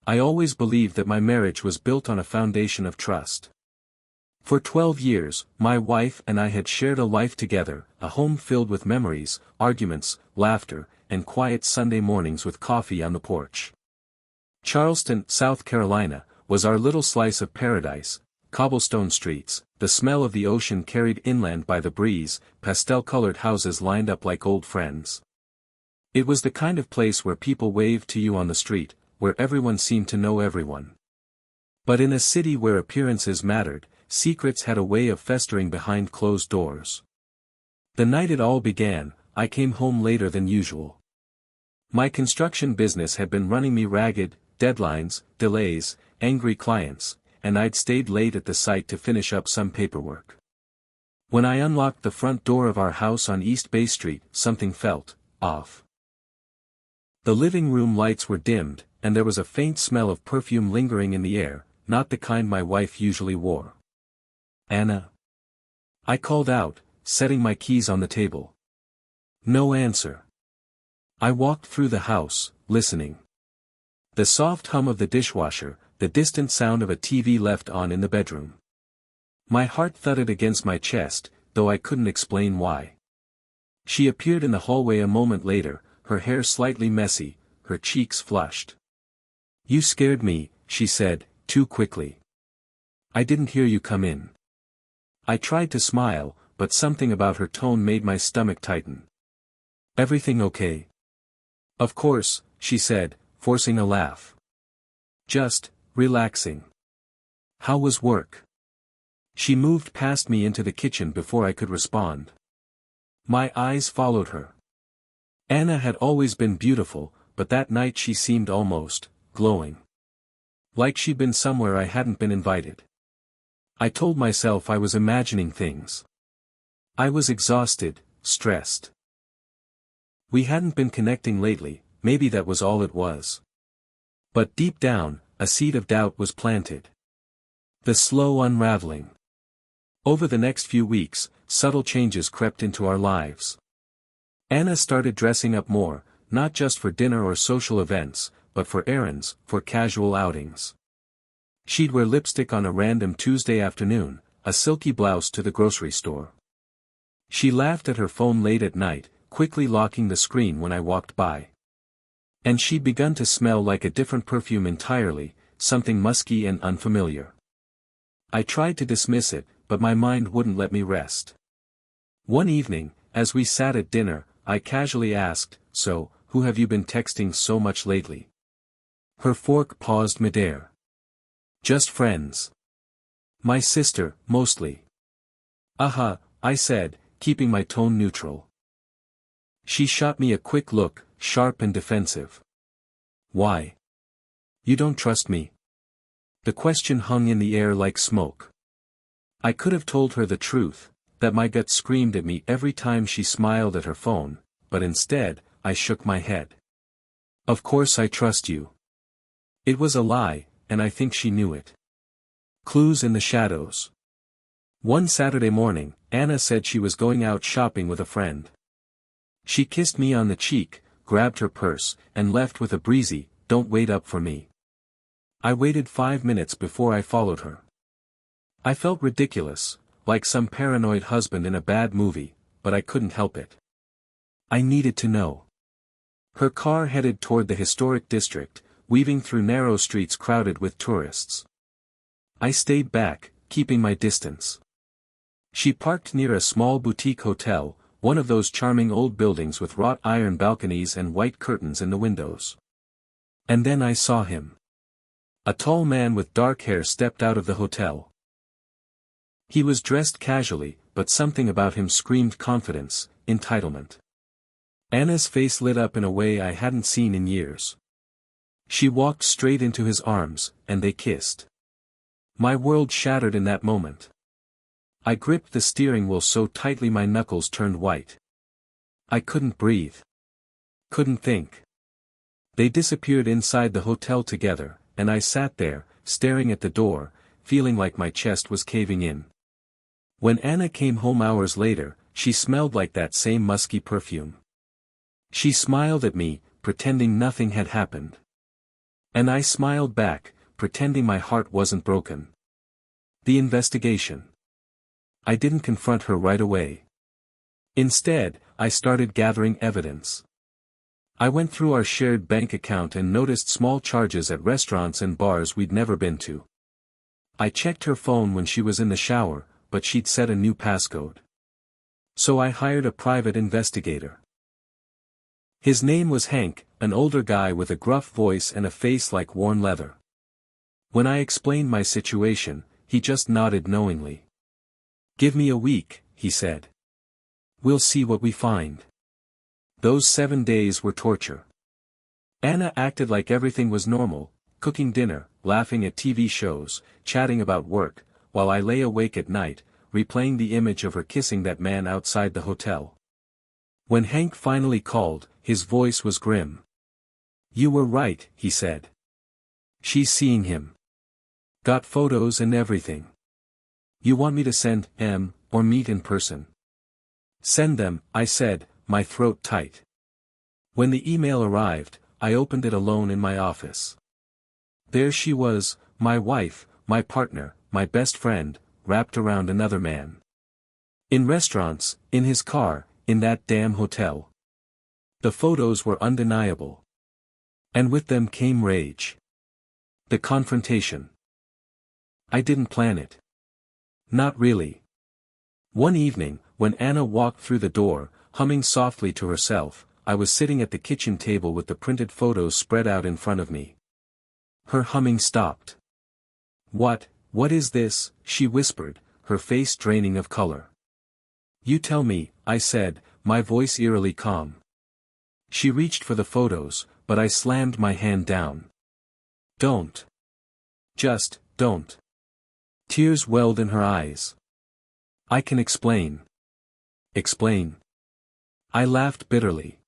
I always believed that my marriage was built on a foundation of trust. For 12 years, my wife and I had shared a life together, a home filled with memories, arguments, laughter, and quiet Sunday mornings with coffee on the porch. Charleston, South Carolina, was our little slice of paradise: cobblestone streets, the smell of the ocean carried inland by the breeze, pastel-colored houses lined up like old friends. It was the kind of place where people waved to you on the street, where everyone seemed to know everyone. But in a city where appearances mattered, secrets had a way of festering behind closed doors. The night it all began, I came home later than usual. My construction business had been running me ragged: deadlines, delays, angry clients, and I'd stayed late at the site to finish up some paperwork. When I unlocked the front door of our house on East Bay Street, something felt off. The living room lights were dimmed, and there was a faint smell of perfume lingering in the air, not the kind my wife usually wore. "Anna?" I called out, setting my keys on the table. No answer. I walked through the house, listening. The soft hum of the dishwasher, the distant sound of a TV left on in the bedroom. My heart thudded against my chest, though I couldn't explain why. She appeared in the hallway a moment later, her hair slightly messy, her cheeks flushed. "You scared me," she said, too quickly. "I didn't hear you come in." I tried to smile, but something about her tone made my stomach tighten. "Everything okay?" "Of course," she said, forcing a laugh. "Just relaxing." "How was work?" She moved past me into the kitchen before I could respond. My eyes followed her. Anna had always been beautiful, but that night she seemed almost glowing. Like she'd been somewhere I hadn't been invited. I told myself I was imagining things. I was exhausted, stressed. We hadn't been connecting lately, maybe that was all it was. But deep down, a seed of doubt was planted. The slow unraveling. Over the next few weeks, subtle changes crept into our lives. Anna started dressing up more, not just for dinner or social events, but for errands, for casual outings. She'd wear lipstick on a random Tuesday afternoon, a silky blouse to the grocery store. She laughed at her phone late at night, quickly locking the screen when I walked by. And she'd begun to smell like a different perfume entirely, something musky and unfamiliar. I tried to dismiss it, but my mind wouldn't let me rest. One evening, as we sat at dinner, I casually asked, "So, who have you been texting so much lately?" Her fork paused midair. "Just friends. My sister, mostly." I said, keeping my tone neutral. She shot me a quick look, sharp and defensive. "Why? You don't trust me?" The question hung in the air like smoke. I could have told her the truth, that my gut screamed at me every time she smiled at her phone, but instead, I shook my head. "Of course I trust you." It was a lie, and I think she knew it. Clues in the shadows. One Saturday morning, Anna said she was going out shopping with a friend. She kissed me on the cheek, grabbed her purse, and left with a breezy, "Don't wait up for me." I waited 5 minutes before I followed her. I felt ridiculous, like some paranoid husband in a bad movie, but I couldn't help it. I needed to know. Her car headed toward the historic district, weaving through narrow streets crowded with tourists. I stayed back, keeping my distance. She parked near a small boutique hotel, one of those charming old buildings with wrought iron balconies and white curtains in the windows. And then I saw him. A tall man with dark hair stepped out of the hotel. He was dressed casually, but something about him screamed confidence, entitlement. Anna's face lit up in a way I hadn't seen in years. She walked straight into his arms, and they kissed. My world shattered in that moment. I gripped the steering wheel so tightly my knuckles turned white. I couldn't breathe. Couldn't think. They disappeared inside the hotel together, and I sat there, staring at the door, feeling like my chest was caving in. When Anna came home hours later, she smelled like that same musky perfume. She smiled at me, pretending nothing had happened. And I smiled back, pretending my heart wasn't broken. The investigation. I didn't confront her right away. Instead, I started gathering evidence. I went through our shared bank account and noticed small charges at restaurants and bars we'd never been to. I checked her phone when she was in the shower, but she'd set a new passcode. So I hired a private investigator. His name was Hank, an older guy with a gruff voice and a face like worn leather. When I explained my situation, he just nodded knowingly. "Give me a week," he said. "We'll see what we find." Those 7 days were torture. Anna acted like everything was normal, cooking dinner, laughing at TV shows, chatting about work, while I lay awake at night, replaying the image of her kissing that man outside the hotel. When Hank finally called, his voice was grim. "You were right," he said. "She's seeing him. Got photos and everything. You want me to send them, or meet in person?" "Send them," I said, my throat tight. When the email arrived, I opened it alone in my office. There she was, my wife, my partner, my best friend, wrapped around another man. In restaurants, in his car, in that damn hotel. The photos were undeniable. And with them came rage. The confrontation. I didn't plan it. Not really. One evening, when Anna walked through the door, humming softly to herself, I was sitting at the kitchen table with the printed photos spread out in front of me. Her humming stopped. What is this?" she whispered, her face draining of color. "You tell me," I said, my voice eerily calm. She reached for the photos, but I slammed my hand down. "Don't. Just, don't." Tears welled in her eyes. "I can explain." "Explain." I laughed bitterly.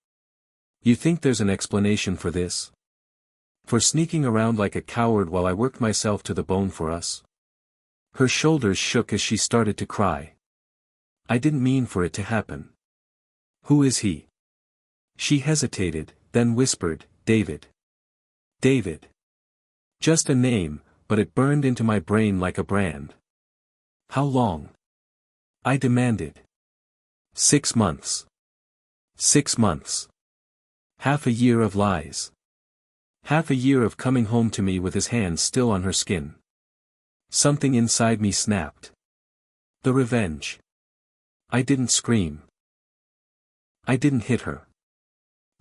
"You think there's an explanation for this? For sneaking around like a coward while I worked myself to the bone for us?" Her shoulders shook as she started to cry. "I didn't mean for it to happen." "Who is he?" She hesitated, then whispered, "David." "David." Just a name, but it burned into my brain like a brand. "How long?" I demanded. 6 months. 6 months. Half a year of lies. Half a year of coming home to me with his hands still on her skin. Something inside me snapped. The revenge. I didn't scream. I didn't hit her.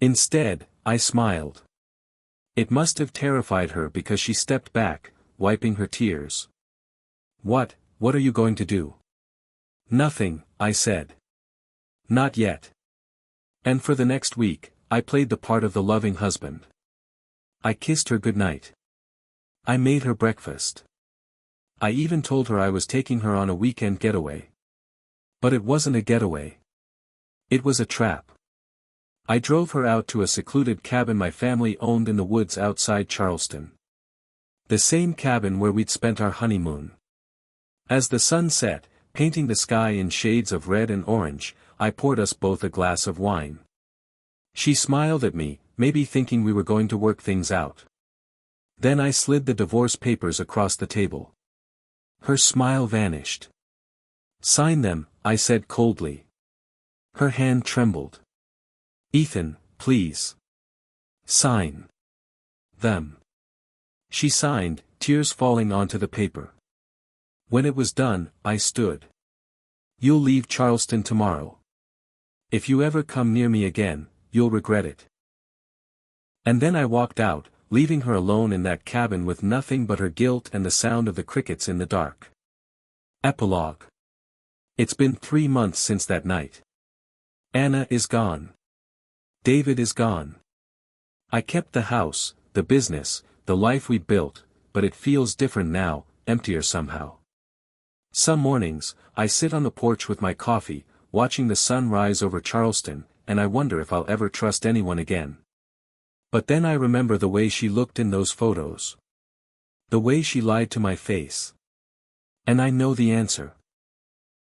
Instead, I smiled. It must have terrified her because she stepped back, wiping her tears. What are you going to do?" "Nothing," I said. "Not yet." And for the next week, I played the part of the loving husband. I kissed her goodnight. I made her breakfast. I even told her I was taking her on a weekend getaway. But it wasn't a getaway. It was a trap. I drove her out to a secluded cabin my family owned in the woods outside Charleston. The same cabin where we'd spent our honeymoon. As the sun set, painting the sky in shades of red and orange, I poured us both a glass of wine. She smiled at me, maybe thinking we were going to work things out. Then I slid the divorce papers across the table. Her smile vanished. "Sign them," I said coldly. Her hand trembled. "Ethan, please. Sign them." She signed, tears falling onto the paper. When it was done, I stood. "You'll leave Charleston tomorrow. If you ever come near me again, you'll regret it." And then I walked out, leaving her alone in that cabin with nothing but her guilt and the sound of the crickets in the dark. Epilogue. It's been 3 months since that night. Anna is gone. David is gone. I kept the house, the business, the life we built, but it feels different now, emptier somehow. Some mornings, I sit on the porch with my coffee, watching the sun rise over Charleston, and I wonder if I'll ever trust anyone again. But then I remember the way she looked in those photos. The way she lied to my face. And I know the answer.